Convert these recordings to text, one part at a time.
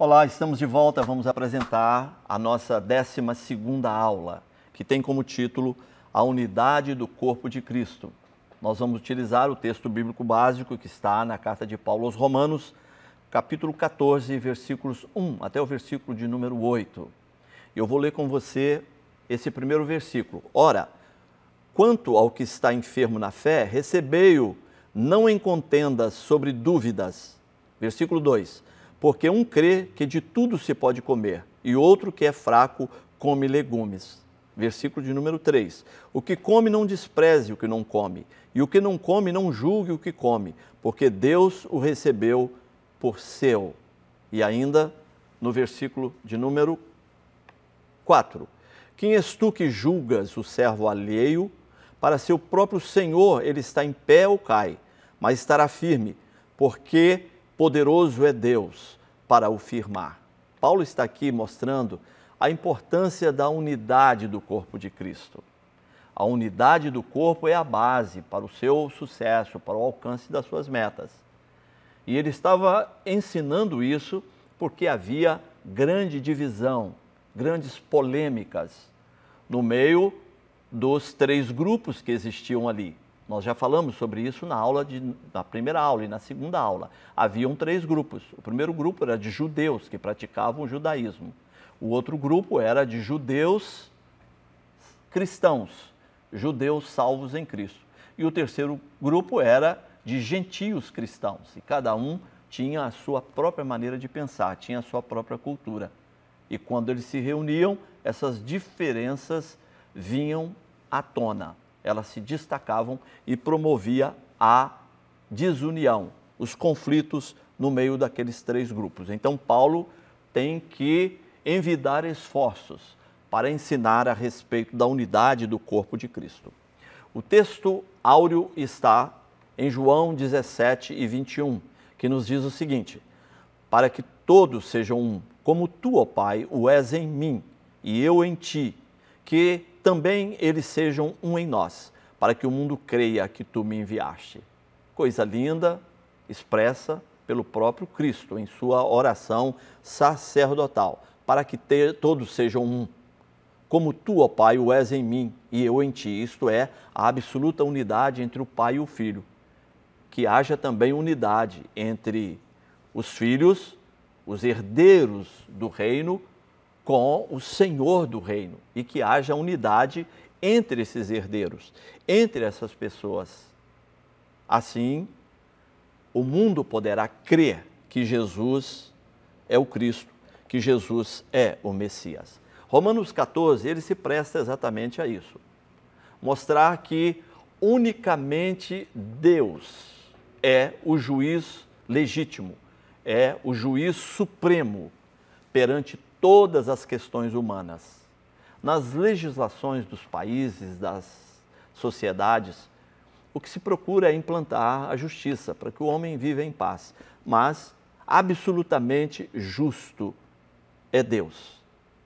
Olá, estamos de volta. Vamos apresentar a nossa 12ª aula, que tem como título A Unidade do Corpo de Cristo. Nós vamos utilizar o texto bíblico básico que está na carta de Paulo aos Romanos, capítulo 14, versículos 1 até o versículo de número 8. Eu vou ler com você esse primeiro versículo. Ora, quanto ao que está enfermo na fé, recebei-o, não em contendas sobre dúvidas. Versículo 2. Porque um crê que de tudo se pode comer, e outro que é fraco come legumes. Versículo de número 3. O que come não despreze o que não come, e o que não come não julgue o que come, porque Deus o recebeu por seu. E ainda no versículo de número 4. Quem és tu que julgas o servo alheio? Para seu próprio Senhor ele está em pé ou cai, mas estará firme, porque poderoso é Deus para o firmar. Paulo está aqui mostrando a importância da unidade do corpo de Cristo. A unidade do corpo é a base para o seu sucesso, para o alcance das suas metas. E ele estava ensinando isso porque havia grande divisão, grandes polêmicas no meio dos 3 grupos que existiam ali. Nós já falamos sobre isso na primeira aula e na segunda aula. Haviam 3 grupos. O primeiro grupo era de judeus que praticavam o judaísmo. O outro grupo era de judeus cristãos, judeus salvos em Cristo. E o terceiro grupo era de gentios cristãos. E cada um tinha a sua própria maneira de pensar, tinha a sua própria cultura. E quando eles se reuniam, essas diferenças vinham à tona. Elas se destacavam e promovia a desunião, os conflitos no meio daqueles 3 grupos. Então, Paulo tem que envidar esforços para ensinar a respeito da unidade do corpo de Cristo. O texto áureo está em João 17 e 21, que nos diz o seguinte: para que todos sejam um, como tu, ó Pai, o és em mim e eu em ti, que também eles sejam um em nós, para que o mundo creia que tu me enviaste. Coisa linda, expressa pelo próprio Cristo em sua oração sacerdotal, para que todos sejam um, como tu, ó Pai, o és em mim e eu em ti. Isto é, a absoluta unidade entre o Pai e o Filho. Que haja também unidade entre os filhos, os herdeiros do reino, com o Senhor do reino, e que haja unidade entre esses herdeiros, entre essas pessoas. Assim, o mundo poderá crer que Jesus é o Cristo, que Jesus é o Messias. Romanos 14, ele se presta exatamente a isso. Mostrar que unicamente Deus é o juiz legítimo, é o juiz supremo perante todas as questões humanas. Nas legislações dos países, das sociedades, o que se procura é implantar a justiça para que o homem viva em paz. Mas absolutamente justo é Deus.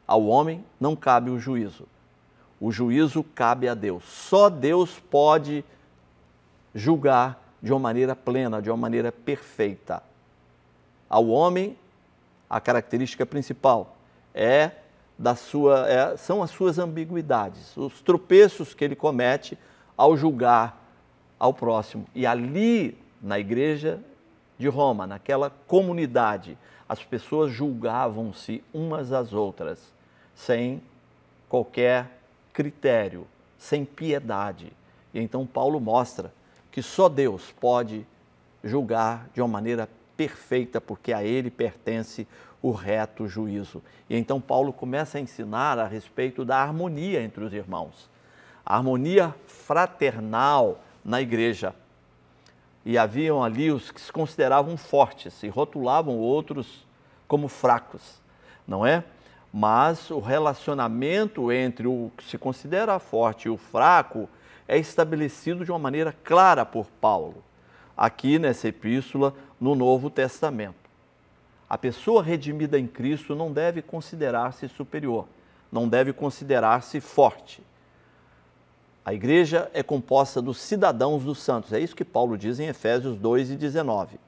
Ao homem não cabe o juízo. O juízo cabe a Deus. Só Deus pode julgar de uma maneira plena, de uma maneira perfeita. Ao homem, a característica principal são as suas ambiguidades, os tropeços que ele comete ao julgar ao próximo. E ali, na igreja de Roma, naquela comunidade, as pessoas julgavam-se umas às outras, sem qualquer critério, sem piedade. E então Paulo mostra que só Deus pode julgar de uma maneira perfeita, porque a ele pertence o reto juízo. E então Paulo começa a ensinar a respeito da harmonia entre os irmãos, a harmonia fraternal na igreja. E haviam ali os que se consideravam fortes e rotulavam outros como fracos, não é? Mas o relacionamento entre o que se considera forte e o fraco é estabelecido de uma maneira clara por Paulo, aqui nessa epístola, no Novo Testamento. A pessoa redimida em Cristo não deve considerar-se superior, não deve considerar-se forte. A igreja é composta dos cidadãos dos santos, é isso que Paulo diz em Efésios 2:19.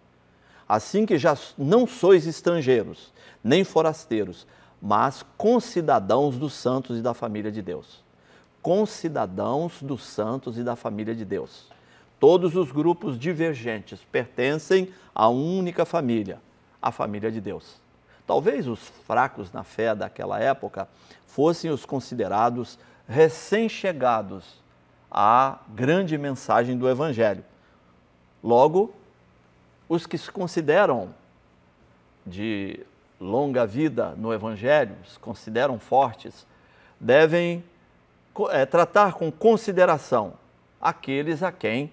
assim que já não sois estrangeiros, nem forasteiros, mas concidadãos dos santos e da família de Deus. Concidadãos dos santos e da família de Deus. Todos os grupos divergentes pertencem a uma única família, a família de Deus. Talvez os fracos na fé daquela época fossem os considerados recém-chegados à grande mensagem do Evangelho. Logo, os que se consideram de longa vida no Evangelho, se consideram fortes, devem tratar com consideração aqueles a quem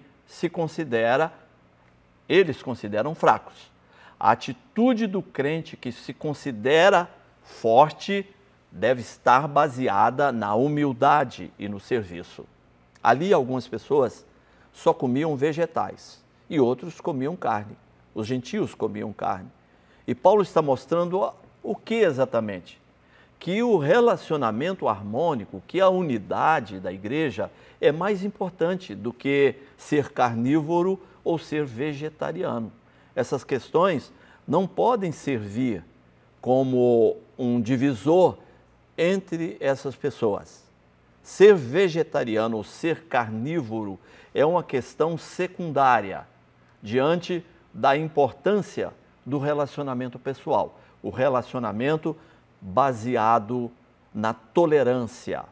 eles consideram fracos. A atitude do crente que se considera forte deve estar baseada na humildade e no serviço. Ali algumas pessoas só comiam vegetais e outros comiam carne. Os gentios comiam carne. E Paulo está mostrando o que exatamente? Que o relacionamento harmônico, que a unidade da igreja é mais importante do que ser carnívoro ou ser vegetariano. Essas questões não podem servir como um divisor entre essas pessoas. Ser vegetariano ou ser carnívoro é uma questão secundária diante da importância do relacionamento pessoal. O relacionamento baseado na tolerância.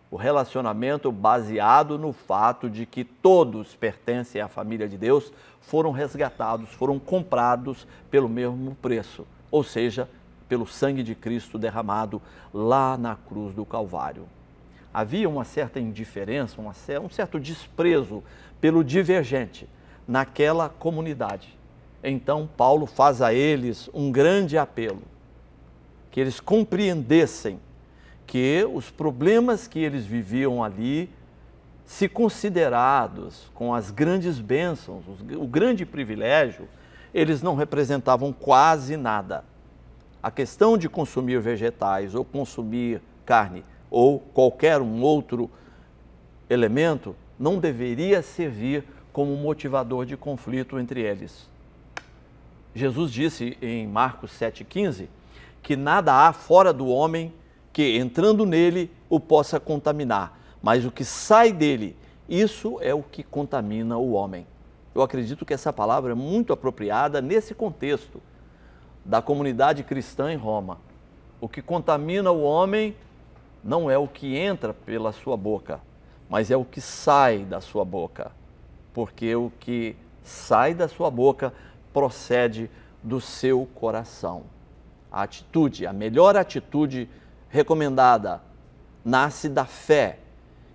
O relacionamento baseado no fato de que todos pertencem à família de Deus, foram resgatados, foram comprados pelo mesmo preço, ou seja, pelo sangue de Cristo derramado lá na cruz do Calvário. Havia uma certa indiferença, um certo desprezo pelo divergente naquela comunidade. Então, Paulo faz a eles um grande apelo, que eles compreendessem que os problemas que eles viviam ali, se considerados com as grandes bênçãos, o grande privilégio, eles não representavam quase nada. A questão de consumir vegetais ou consumir carne ou qualquer um outro elemento não deveria servir como motivador de conflito entre eles. Jesus disse em Marcos 7,15 que nada há fora do homem que, entrando nele, o possa contaminar, mas o que sai dele, isso é o que contamina o homem. Eu acredito que essa palavra é muito apropriada nesse contexto da comunidade cristã em Roma. O que contamina o homem não é o que entra pela sua boca, mas é o que sai da sua boca, porque o que sai da sua boca procede do seu coração. A atitude, a melhor atitude recomendada, nasce da fé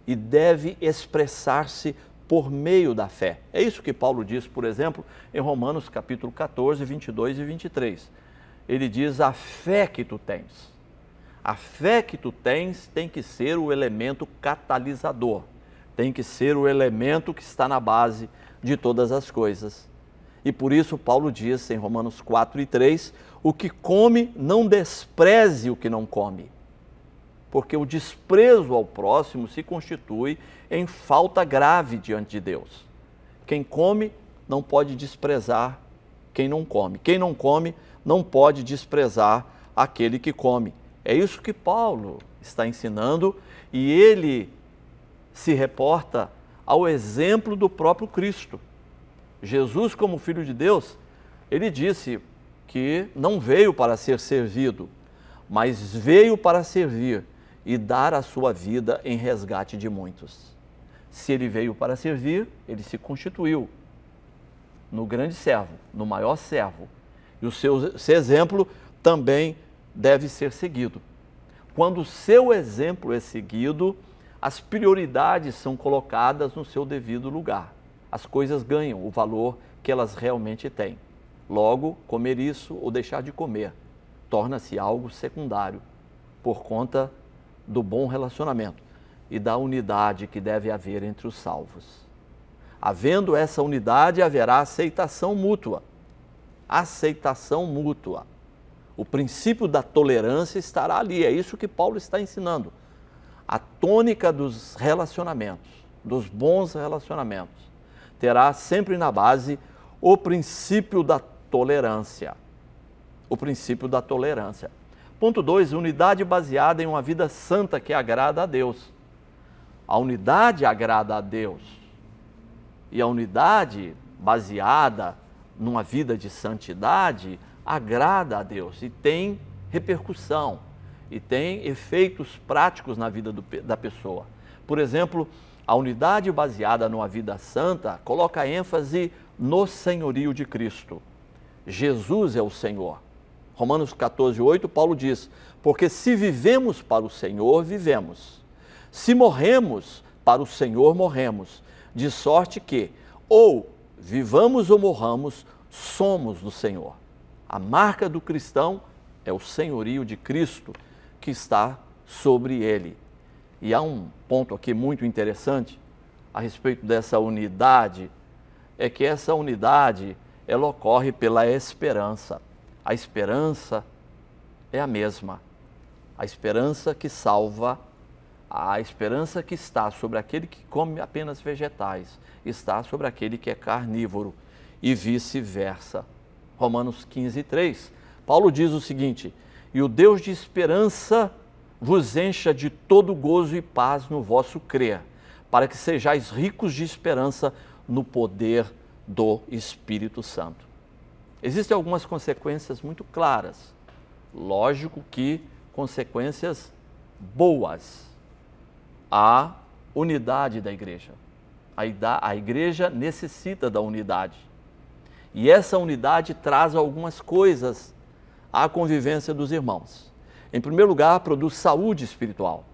e deve expressar-se por meio da fé. É isso que Paulo diz, por exemplo, em Romanos capítulo 14, 22 e 23. Ele diz: a fé que tu tens. A fé que tu tens tem que ser o elemento catalisador, tem que ser o elemento que está na base de todas as coisas. E por isso Paulo diz em Romanos 4 e 3, o que come não despreze o que não come, porque o desprezo ao próximo se constitui em falta grave diante de Deus. Quem come não pode desprezar quem não come. Quem não come não pode desprezar aquele que come. É isso que Paulo está ensinando e ele se reporta ao exemplo do próprio Cristo. Jesus, como Filho de Deus, ele disse que não veio para ser servido, mas veio para servir e dar a sua vida em resgate de muitos. Se ele veio para servir, ele se constituiu no grande servo, no maior servo. E o seu exemplo também deve ser seguido. Quando o seu exemplo é seguido, as prioridades são colocadas no seu devido lugar. As coisas ganham o valor que elas realmente têm. Logo, comer isso ou deixar de comer torna-se algo secundário por conta do bom relacionamento e da unidade que deve haver entre os salvos. Havendo essa unidade, haverá aceitação mútua. Aceitação mútua. O princípio da tolerância estará ali, é isso que Paulo está ensinando. A tônica dos relacionamentos, dos bons relacionamentos, terá sempre na base o princípio da tolerância. O princípio da tolerância. Ponto 2, unidade baseada em uma vida santa que agrada a Deus. A unidade agrada a Deus. E a unidade baseada numa vida de santidade agrada a Deus e tem repercussão e tem efeitos práticos na vida da pessoa. Por exemplo, a unidade baseada numa vida santa coloca ênfase no senhorio de Cristo. Jesus é o Senhor. Romanos 14:8, Paulo diz: porque se vivemos para o Senhor, vivemos. Se morremos, para o Senhor morremos. De sorte que, ou vivamos ou morramos, somos do Senhor. A marca do cristão é o senhorio de Cristo que está sobre ele. E há um ponto aqui muito interessante a respeito dessa unidade, é que essa unidade, ela ocorre pela esperança. A esperança é a mesma. A esperança que salva, a esperança que está sobre aquele que come apenas vegetais, está sobre aquele que é carnívoro e vice-versa. Romanos 15:3, Paulo diz o seguinte: e o Deus de esperança vos encha de todo gozo e paz no vosso crer, para que sejais ricos de esperança no poder do Espírito Santo. Existem algumas consequências muito claras. Lógico que consequências boas. A unidade da igreja. A igreja necessita da unidade. E essa unidade traz algumas coisas à convivência dos irmãos. Em primeiro lugar, produz saúde espiritual.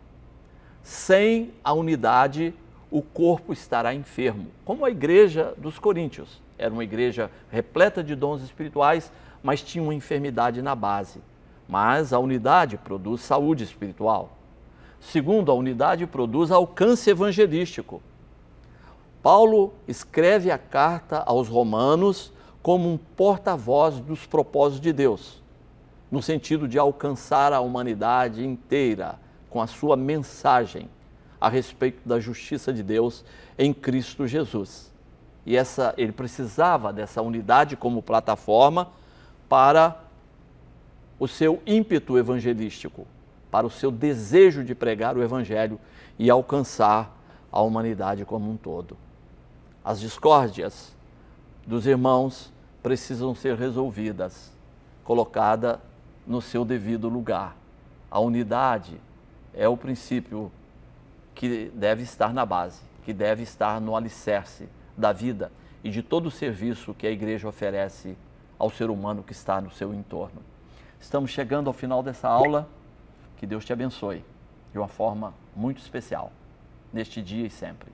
Sem a unidade, o corpo estará enfermo, como a igreja dos Coríntios. Era uma igreja repleta de dons espirituais, mas tinha uma enfermidade na base. Mas a unidade produz saúde espiritual. Segundo, a unidade produz alcance evangelístico. Paulo escreve a carta aos Romanos como um porta-voz dos propósitos de Deus, no sentido de alcançar a humanidade inteira com a sua mensagem a respeito da justiça de Deus em Cristo Jesus. E ele precisava dessa unidade como plataforma para o seu ímpeto evangelístico, para o seu desejo de pregar o Evangelho e alcançar a humanidade como um todo. As discórdias dos irmãos precisam ser resolvidas, colocada no seu devido lugar. A unidade é o princípio que deve estar na base, que deve estar no alicerce da vida e de todo o serviço que a igreja oferece ao ser humano que está no seu entorno. Estamos chegando ao final dessa aula. Que Deus te abençoe de uma forma muito especial, neste dia e sempre.